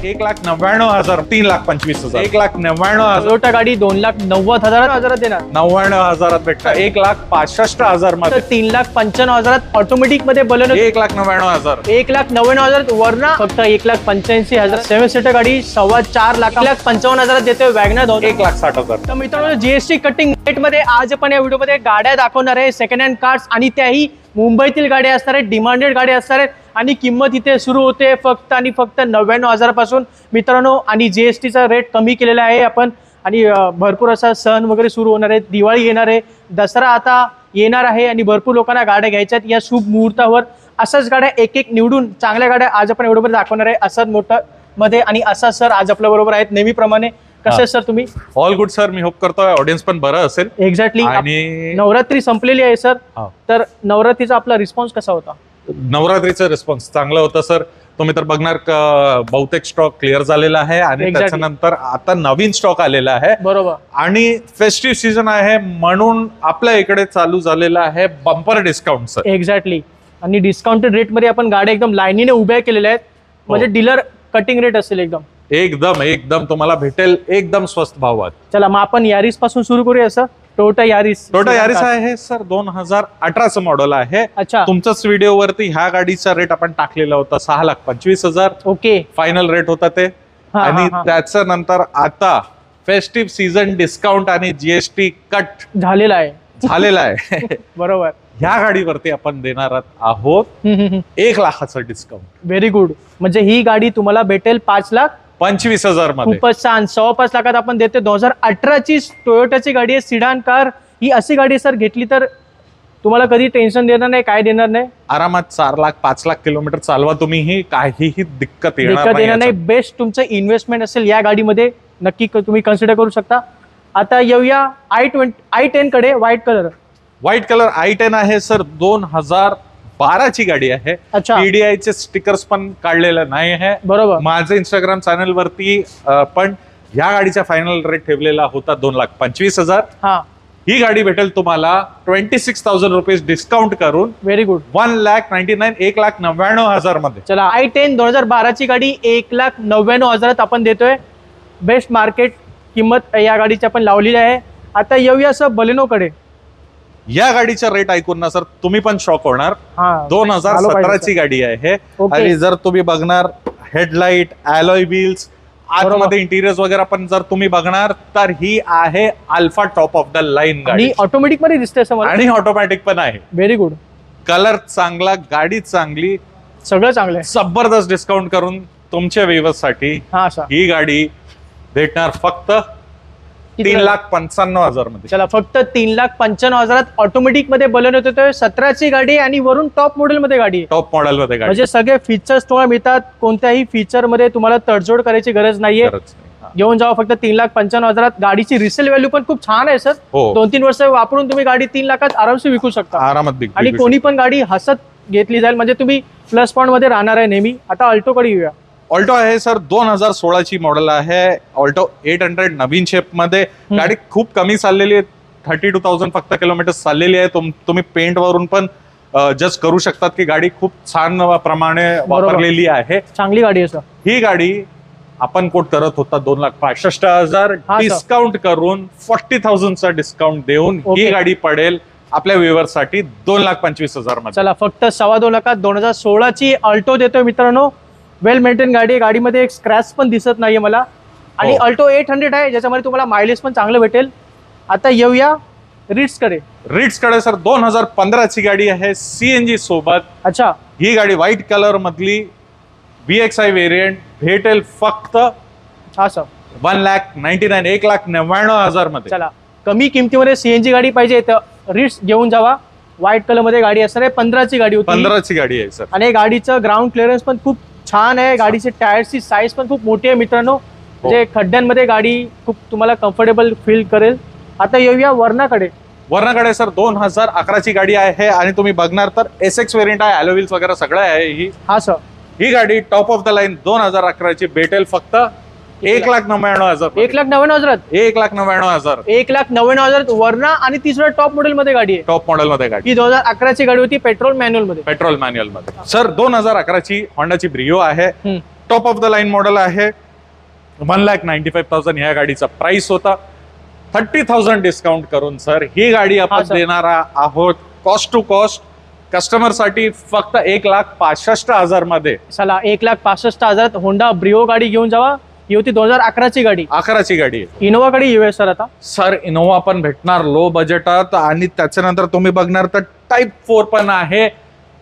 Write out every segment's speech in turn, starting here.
1,99,000, 3,25,000, 1,99,000. Toyota गाडी 2,90,000 देणार. 99,000 भेटणार. 1,65,000 मध्ये. 3,95,000 ऑटोमॅटिक मध्ये बलेनो. 1,99,000. 1,99,000 वरना फक्त 1,85,000. 7 सीटर गाडी 4.25 लाख. 1,55,000 देतोय वॅगनर. 1,60,000. तर मित्रांनो, जीएसटी कटिंग रेट मध्ये आज आपण या व्हिडिओ मध्ये गाड्या दाखवणार आहे, सेकंड हँड कार्स, आणि त्याही मुंबईतील गाड्या असणार आहेत, डिमांडेड गाड्या असणार आहेत. आणि किंमत इथे सुरू होते फक्त आणि फक्त 99,000 पासून मित्रांनो. आणि जीएसटीचा रेट कमी केलेला आहे आपण. आणि भरपूर असा सण वगैरे सुरू होणार आहे, दिवाळी येणार आहे, दसरा आता येणार आहे, आणि भरपूर लोकांना गाड्या घ्यायच्यात. या शुभ मुहूर्तावर अशाच गाड्या एक एक निवडून चांगल्या गाड्या आज आपण व्हिडिओ मध्ये दाखवणार आहे, असं मोठं मध्ये. आणि असा सर आज आपल्या बरोबर आहेत नेहमीप्रमाणे. कसे सर तुम्ही? All good sir. Me hope करतोय ऑडियन्स पण बरं असेल. एक्झॅक्टली. आणि नवरात्री संपलेली आहे सर, तर नवरात्रीचा आपला रिस्पॉन्स कसा होता? नवरात्रीचा रिस्पॉन्स चांगला होता सर. तुम्ही तर बघणार बहुतेक स्टॉक क्लिअर झालेला आहे, आणि त्याच्यानंतर आता नवीन स्टॉक आलेला आहे. बरोबर. आणि फेस्टिव्ह सीझन आहे म्हणून आपल्या इकडे चालू झालेला आहे बंपर डिस्काउंट सर. एक्झॅक्टली. आणि डिस्काउंटेड रेट मध्ये आपण गाड्या एकदम लाईनीने उभ्या केलेल्या आहेत, म्हणजे डीलर कटिंग रेट असेल एकदम एकदम तुम्हाला भेटेल एकदम स्वस्त भावात. चला मग आपण यारिस पासून सुरू करूया सर. टोयोटा यारिस आहे सर, 2018चं मॉडेल आहे. अच्छा. तुमच्याच व्हिडिओवरती ह्या गाडीचा रेट आपण टाकलेला होता 6,25,000. ओके. फायनल रेट होता ते. आणि त्याच्यानंतर आता फेस्टिव्ह सीझन डिस्काउंट आणि जीएसटी कट झालेला आहे. बरोबर. ह्या गाडीवरती आपण देणार आहोत 1 लाखाचं डिस्काउंट. Very good. म्हणजे ही गाडी तुम्हाला भेटेल 5,25,000 मध्ये. खूपच छान. 5.25 लाखात आपण देते. 2018ची टोयोटाची गाडी आहे, सिडान कार. ही अशी गाडी सर घेतली तर तुम्हाला कधी टेन्शन देणार नाही, काय देणार नाही. आरामात 4 लाख 5 लाख किलोमीटर चालवा तुम्ही, ही काहीही दिक्कत येणार नाही. बेस्ट तुमचं इन्व्हेस्टमेंट असेल या गाडीमध्ये, नक्की तुम्ही कन्सिडर करू शकता. आता येऊया i10 कडे. व्हाईट कलर i10 आहे सर. 2012ची गाडी आहे. PDI चे स्टिकर्स पण काढलेले नाही आहे. बरोबर. माझं इंस्टाग्राम चॅनल वरती पण ह्या गाडीचा फायनल रेट ठेवलेला होता 2,25,000. ही गाडी भेटेल तुम्हाला 26,000 रुपीज डिस्काउंट करून. Very good. 1,99,000 मध्ये. चला, i10 2012ची गाडी 1,99,000 आपण देतोय. बेस्ट मार्केट किंमत या गाडीची आपण लावलेली आहे. आता येऊया सर बलेनो कडे. या गाडीचा रेट ऐकून ना सर तुम्ही पण शॉक होणार. 2017ची गाडी आहे. आणि जर तुम्ही बघणार हेडलाइट, अलॉय व्हील्स, आतमध्ये इंटिरियर्स वगैरे पण जर तुम्ही बघणार तर ही आहे alpha top of the line गाडी. ऑटोमॅटिक मध्ये दिसते आणि ऑटोमॅटिक पण आहे. Very good. कलर चांगला, गाडी चांगली, सगळं चांगलं आहे. जबरदस्त डिस्काउंट करून तुमच्या व्ह्यूअर्ससाठी ही गाडी भेटणार फक्त 3,95,000 मध्ये. चला, फक्त 3,95,000 ऑटोमॅटिक मध्ये बलेनो येतोय. 17ची गाडी आणि वरून टॉप मॉडेल मध्ये गाडी. टॉप मॉडेल मध्ये गाडी. म्हणजे सगळे फीचर्स तुम्हाला मिळतात. कोणत्याही फीचर मध्ये तुम्हाला तडजोड करायची गरज नाहीये. घेऊन जावा फक्त 3,95,000. गाडीची रिसेल व्हॅल्यू पण खूप छान आहे सर. 2-3 वर्ष वापरून तुम्ही गाडी 3 लाखात आरामशी विकू शकता. आरामात. आणि कोणी पण गाडी हसत घेतली जाईल, म्हणजे तुम्ही प्लस पॉइंट मध्ये राहणार आहे नेहमी. आता अल्टो कडे येऊया. ऑल्टो आहे सर, 2016ची मॉडेल आहे. ऑल्टो 800 नवीन शेप मध्ये. गाडी खूप कमी चाललेली आहे, 32,000 फक्त किलोमीटर चाललेली आहे. तुम्ही पेंट वरून पण जज करू शकतात की गाडी खूप छान प्रमाणे वापरलेली आहे. चांगली गाडी आहे सर. ही गाडी आपण कोट करत होता 2,65,000. डिस्काउंट करून 40,000चा डिस्काउंट देऊन ही गाडी पडेल आपल्या व्ह्यूअर्स साठी 2,25,000 मध्ये. चला, फक्त 2.25 लाखात 2016ची ऑल्टो देतोय मित्रांनो. वेल मेंटेन गाडी आहे. गाडीमध्ये एक स्क्रॅच पण दिसत नाहीये मला. आणि ऑल्टो 800 आहे, ज्याच्यामध्ये तुम्हाला मायलेज पण चांगलं भेटेल. आता येऊया रिट्स कडे सर. 2015ची गाडी आहे, CNG सोबत. अच्छा. ही गाडी व्हाईट कलर मधली VXI व्हेरियंट भेटेल फक्त 1,99,000 मध्ये. चला, कमी किमतीमध्ये CNG गाडी पाहिजे तर रिट्स घेऊन जावा. व्हाईट कलर मध्ये गाडी असणार आहे. 15ची गाडी होती. 15ची गाडी आहे सर. आणि गाडीचं ग्राउंड क्लिअरन्स पण खूप छान आहे. गाडीची टायरची साईज पण खूप मोठी आहे मित्रांनो. म्हणजे खड्ड्यांमध्ये गाडी खूप तुम्हाला कम्फर्टेबल फील करेल. आता येऊया वर्णाकडे. सर 2011ची गाडी आहे. आणि तुम्ही बघणार तर SX व्हेरियंट आहे, अलॉय व्हील्स वगैरे सगळं आहे ही. सर. ही गाडी टॉप ऑफ द लाईन 2011ची भेटेल फक्त 1,99,000. 1,99,000. 1,99,000. 1,99,000 वर्ना. आणि ती सुद्धा टॉप मॉडेल मध्ये गाडी आहे. टॉप मॉडेल मध्ये गाडी. ही 2011ची गाडी होती, पेट्रोल मॅन्युअल मध्ये. सर 2011ची होंडाची ब्रिओ आहे. Top of the line model आहे. 1,95,000 ह्या गाडीचा प्राइस होता. 30,000 डिस्काउंट करून सर ही गाडी आपण देणार आहोत कॉस्ट टू कॉस्ट कस्टमर साठी फक्त 1,65,000 मध्ये. चला 1,65,000 होंडा ब्रिओ गाडी घेऊन जावा. ही होती 2011ची गाडी. 11ची गाडी आहे. इनोवा गाडी येऊया सर आता. सर इनोवा पण भेटणार लो बजेटात आणि त्याच्यानंतर तुम्ही बघणार तर टाईप 4 पण आहे.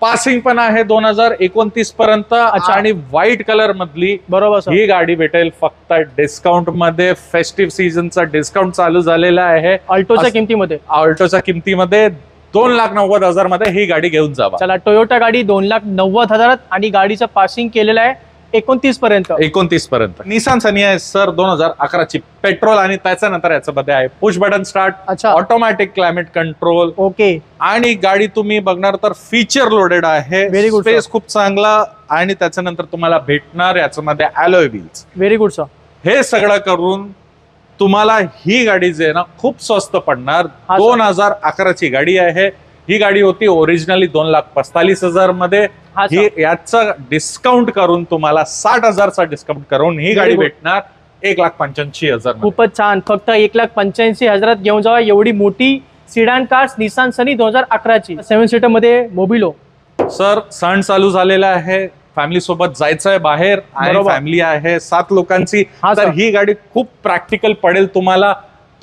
पासिंग पण आहे 2029 पर्यंत आणि व्हाईट कलर मधली. बरोबर ही गाडी भेटेल फक्त डिस्काउंट मध्ये. फेस्टिव्ह सीझनचा डिस्काउंट चालू झालेला आहे. अल्टोच्या किमतीमध्ये. अल्टोच्या किमतीमध्ये 2,90,000 मध्ये ही गाडी घेऊन जावा. चला टोयोटा गाडी 2,90,000 आणि गाडीचं पासिंग केलेलं आहे 29 पर्यंत. 29 पर्यंत. निसान सनी आहे सर 2011ची पेट्रोल आणि त्याच्यानंतर याच्यामध्ये आहे push button start, automatic climate control. Okay. आणि गाडी तुम्ही बघणार तर फीचर लोडेड आहे. Very good. स्पेस खूप चांगला आणि त्याच्यानंतर तुम्हाला भेटणार याच्यामध्ये alloy wheels. Very good sir. हे सगळं करून तुम्हाला ही गाडी जे आहे ना खूप स्वस्त पडणार. 2011ची गाडी आहे. ही गाडी होती ओरिजिनली 2,45,000 मध्ये. याचं डिस्काउंट करून तुम्हाला 60,000चा डिस्काउंट करून ही गाडी भेटणार 1,85,000. खूपच छान. फक्त 1,85,000 घेऊन जावा एवढी मोठी सिडान कार्स निसान सनी 2011ची 7 सीटर मध्ये मोबिलो. सर सण चालू झालेला आहे. फॅमिली सोबत जायचं आहे बाहेर आणि फॅमिली आहे 7 लोकांची. तर ही गाडी खूप प्रॅक्टिकल पडेल तुम्हाला.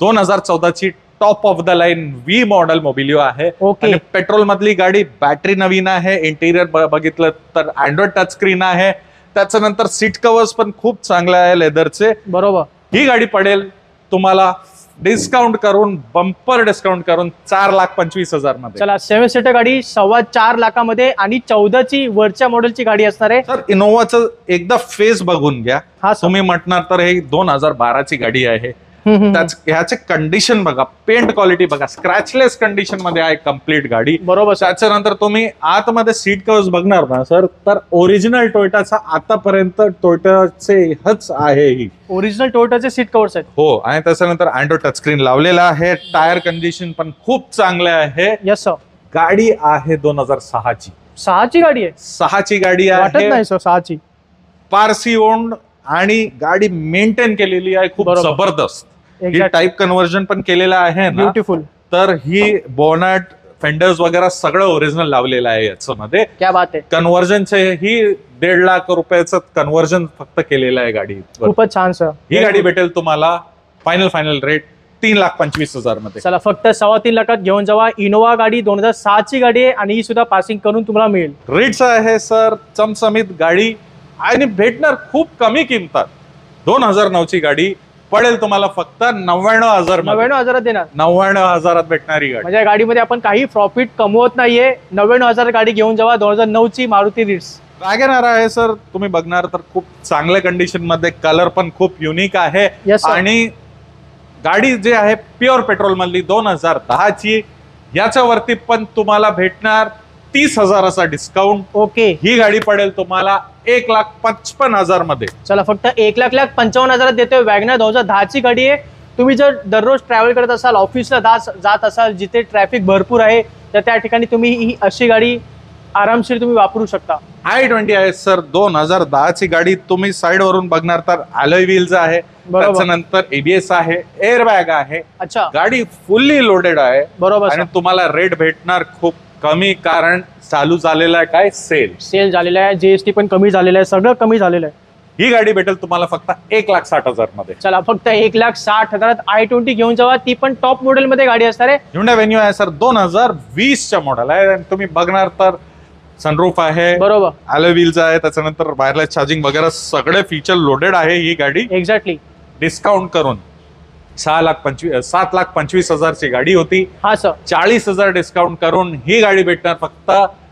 2014ची top of the line V model Mobilio आहे. आणि पेट्रोल मधली गाडी. बॅटरी नवीन आहे. इंटिरियर बघितलं तर अँड्रॉइड टच स्क्रीन आहे. त्याच्यानंतर सीट कव्हर्स पण खूप चांगले आहे लेदरचे. बरोबर. ही गाडी पडेल तुम्हाला डिस्काउंट करून बंपर डिस्काउंट करून 4,25,000 मध्ये. चला 7 सीटर गाडी 4.25 लाखामध्ये आणि 14ची वरच्या मॉडेलची गाडी असणार आहे. सर इनोवाचं एकदा फेस बघून घ्या. तुम्ही म्हटणार तर हे 2012ची गाडी आहे. ह्याचे कंडिशन बघा, पेंट क्वालिटी बघा, स्क्रॅचलेस कंडिशन मध्ये आहे कम्प्लीट गाडी. बरोबर. त्याच्यानंतर तुम्ही आतमध्ये सीट कव्हर्स बघणार ना सर तर ओरिजिनल टोयोटाचा आतापर्यंत टोयोटाचे हच आहे. ही ओरिजिनल टोयोटाचे सीट कव्हर्स आहेत. हो. आणि त्याच्यानंतर अँड्रॉइड टच स्क्रीन लावलेला आहे. टायर कंडिशन पण खूप चांगले आहे. Yes sir. गाडी आहे 2006ची. 6ची गाडी आहे. 6ची गाडी वाटत आहे. नाही सर 6ची. पारसी ओन्ड आणि गाडी मेंटेन केलेली आहे खूप जबरदस्त. ही टाईप कन्व्हर्जन पण केलेलं आहे ना. ब्युटिफुल. तर ही बोनट फेंडर्स वगैरे सगळं ओरिजिनल लावलेलं आहे याच्यामध्ये. क्या बात आहे. कन्व्हर्जनचे ही 1.5 लाख रुपयाचं कन्व्हर्जन फक्त केलेलं आहे गाडी. खूपच छान सर. ही गाडी भेटेल तुम्हाला फायनल रेट 3,25,000 मध्ये. चला फक्त 3.25 लाखात घेऊन जावा. इनोवा गाडी 2006ची गाडी आहे आणि ही सुद्धा पासिंग करून तुम्हाला मिळेल. रेट्स आहे सर चमचमीत गाडी आणि भेटणार खूप कमी किमतात. 2009ची गाडी पडेल तुम्हाला फक्त 99,000. 99,000 देणार. 99,000 भेटणारी गाडी. म्हणजे गाडीमध्ये आपण काही प्रॉफिट कमवत नाहीये. 99,000 गाडी घेऊन जावा. 2009ची मारुती रिट्स. वॅगनआर आहे सर. तुम्ही बघणार तर खूप चांगल्या कंडिशन मध्ये. कलर पण खूप युनिक आहे. आणि गाडी जी आहे प्युअर पेट्रोल मधली 2010ची. याच्यावरती पण तुम्हाला भेटणार 30,000चा डिस्काउंट. ओके. ही गाडी पडेल तुम्हाला 1,55,000 मध्ये. चला फक्त 1,55,000 देतोय. वॅगनर 2010ची गाडी आहे. तुम्ही जर दररोज ट्रॅव्हल करत असाल, ऑफिसला जात असाल, जिथे ट्रॅफिक भरपूर आहे तर त्या ठिकाणी तुम्ही ही अशी गाडी आरामशीर तुम्ही वापरू शकता. i20 आहे सर 2010ची गाडी. तुम्ही साइड वरून बघणार तर अलॉय व्हील्स आहे. त्याच्यानंतर एबीएस आहे, एअरबॅग आहे. अच्छा. गाडी फुल्ली लोडेड आहे. बरोबर. आणि तुम्हाला रेट भेटणार खूप कमी कारण चालू झालेला आहे काय सेल झालेला आहे. जीएसटी पण कमी झालेला आहे. सगळं कमी झालेलं आहे. ही गाडी भेटेल तुम्हाला फक्त 1,60,000 मध्ये. चला फक्त 1,60,000 i20 घेऊन जावा. ती पण टॉप मॉडेल मध्ये गाडी असणार आहे. Hyundai Venue आहे सर 2020च्या मॉडेल आहे. आणि तुम्ही बघणार तर सनरूफ आहे. बरोबर. अलॉय व्हील्स आहे. त्याच्यानंतर वायरलेस चार्जिंग वगैरे सगळे फीचर लोडेड आहे ही गाडी. एक्झॅक्टली. डिस्काउंट करून 7,25,000ची गाडी होती. हा सर. 40,000 डिस्काउंट करून ही गाडी भेटणार फक्त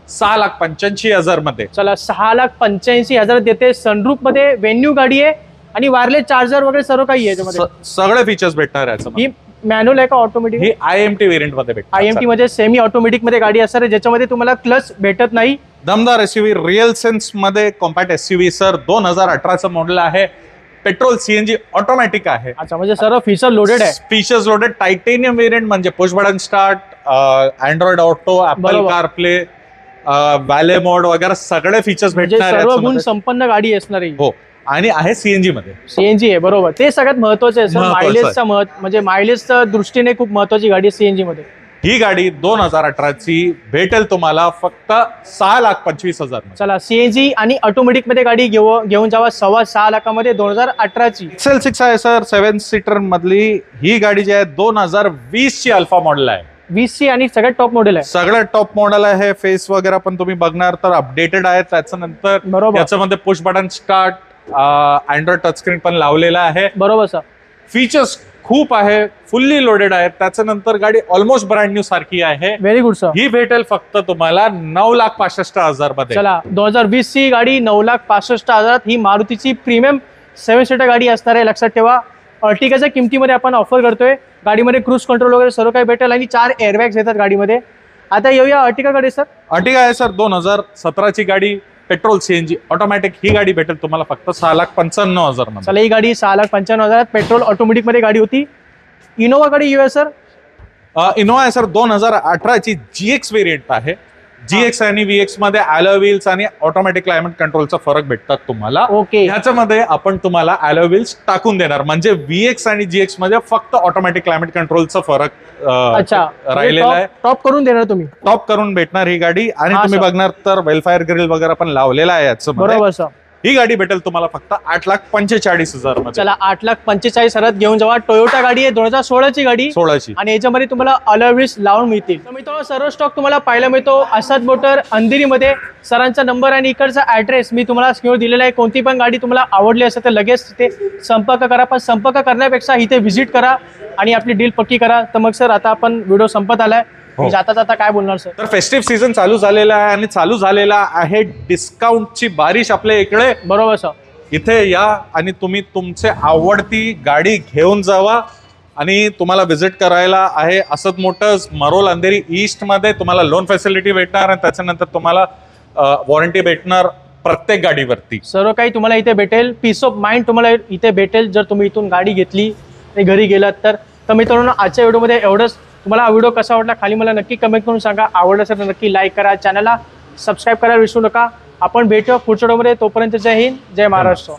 6,85,000 मध्ये. चला 6,85,000 देते. सनरूफ मध्ये वेन्यू गाडी आहे आणि वायरलेस चार्जर वगैरे सर्व काही आहे त्यामध्ये. सगळे फीचर्स भेटणार याच्यामध्ये. ही मॅन्युअल आहे का ऑटोमॅटिक? ही IMT व्हेरियंट मध्ये भेटणार. IMT मध्ये सेमी ऑटोमॅटिक मध्ये गाडी असणार आहे ज्याच्यामध्ये तुम्हाला क्लच भेटत नाही. दमदार एसयूव्ही रिअल सेन्स मध्ये कॉम्पॅक्ट एसयूव्ही सर 2018चं मॉडेल आहे. पेट्रोल सीएनजी ऑटोमॅटिक आहे. अच्छा म्हणजे सर्व फीचर लोडेड आहे. Features loaded. टायटेनियम व्हेरियंट म्हणजे push button start, Android Auto, Apple CarPlay, valet mode वगैरे सगळे फीचर्स म्हणजे भेटणार सर्व याच्यामध्ये. गुण संपन्न गाडी असणार आहे. हो, आणि आहे सीएनजी मध्ये. सीएनजी आहे, बरोबर. ते सगळ्यात महत्वाचं आहे सर. महत्वाचं मायलेजचा म्हणजे मायलेजच्या दृष्टीने खूप महत्वाची गाडी आहे सीएनजी मध्ये. ही गाडी 2018ची भेटेल तुम्हाला फक्त 6,25,000. चला, सीएनजी आणि ऑटोमॅटिक मध्ये गाडी घेऊन जावा 6.25 लाखामध्ये 2018ची. एक्सेल 6 आहे सर, 7 सीटर मधली ही गाडी जी आहे 2020 ची अल्फा मॉडेल आहे. 20ची आणि सगळ्यात टॉप मॉडेल आहे. सगळ्यात टॉप मॉडेल आहे. फेस वगैरे पण तुम्ही बघणार तर अपडेटेड आहे. त्याच्यानंतर बरोबर. याच्यामध्ये push button start, Android touchscreen पण लावलेला आहे. बरोबर सर. फीचर्स खूप आहे, फुल्ली लोडेड आहे. त्याच्यानंतर गाडी ऑलमोस्ट ब्रँड न्यू सारखी आहे. Very good sir. ही भेटेल फक्त तुम्हाला 9,65,000 मध्ये. चला, 2020 ची गाडी 9,65,000. ही मारुतीची प्रीमियम 7 सीटर गाडी असणार आहे, लक्षात ठेवा. अर्टिगाच्या किमतीमध्ये आपण ऑफर करतोय. गाडीमध्ये क्रूज कंट्रोल वगैरे सर्व काही भेटेल आणि 4 एअरबॅग्स येतात गाडीमध्ये. आता येऊया अर्टिगा गाडी सर. अर्टिगा आहे सर 2017ची गाडी, पेट्रोल सीएनजी ऑटोमॅटिक. ही गाडी भेटेल तुम्हाला फक्त 6,95,000 मध्ये. चला, ही गाडी 6,95,000 पेट्रोल ऑटोमॅटिक मध्ये गाडी होती. इनोवा गाडी येऊया सर. इनोवा आहे सर 2018ची GX व्हेरियंट आहे. GX आणि VX मध्ये अलॉय व्हील्स आणि ऑटोमॅटिक क्लायमेट कंट्रोलचा फरक भेटतात तुम्हाला. ओके. ह्याच्यामध्ये आपण तुम्हाला अलॉय व्हील्स टाकून देणार, म्हणजे VX आणि GX मध्ये फक्त ऑटोमॅटिक क्लायमेट कंट्रोलचा फरक अच्छा राहिलेला आहे. टॉप करून देणार तुम्ही. टॉप करून भेटणार ही गाडी. आणि हा, तुम्ही सर. बघणार तर वेलफायर ग्रिल वगैरे पण लावलेला आहे याच्यामध्ये. बरोबर सर. ही गाडी भेटेल तुम्हाला फक्त 8,45,000 मध्ये. चला, 8,45,000 घेऊन जावा. टोयोटा गाडी आहे 2016ची गाडी. 16ची. आणि याच्यामध्ये तुम्हाला अलॉय व्हील्स लावून मिळतील. तर मित्रांनो, सर्व स्टॉक तुम्हाला पाहायला मिळतो आसाद मोटर अंधेरीमध्ये. सरांचा नंबर आणि इकडचा ऍड्रेस मी तुम्हाला स्क्रीनवर दिलेला आहे. कोणती पण गाडी तुम्हाला आवडली असेल तर लगेच तिथे संपर्क करा. पण संपर्क करण्यापेक्षा इथे व्हिजिट करा आणि आपली डील पक्की करा. तर मग सर, आता आपण व्हिडिओ संपत आलाय. हो. जाता जाता काय बोलणार सर? तर फेस्टिव्ह सीझन चालू झालेला आहे आणि चालू झालेला आहे डिस्काउंटची बारिश आपल्या इकडे. बरोबर सर. इथे या आणि तुम्ही तुमचे आवडती गाडी घेऊन जावा. आणि तुम्हाला व्हिजिट करायला आहे असद मोटर्स मरोल अंधेरी ईस्ट मध्ये. तुम्हाला लोन फॅसिलिटी भेटणार आणि त्याच्यानंतर तुम्हाला वॉरंटी भेटणार प्रत्येक गाडीवरती. सर्व काही तुम्हाला इथे भेटेल. पीस ऑफ माइंड तुम्हाला इथे भेटेल जर तुम्ही इथून गाडी घेतली आणि घरी गेलात तर. मित्रांनो, आजच्या व्हिडिओमध्ये एवढंच. तुम्हाला हा व्हिडिओ कसा वाटला खाली मला नक्की कमेंट करून सांगा. आवडला असेल तर नक्की लाईक करा. चॅनलला सबस्क्राईब करायला विसरू नका. आपण भेटू पुढच्या व्हिडिओमध्ये. तोपर्यंत जय हिंद, जय महाराष्ट्र.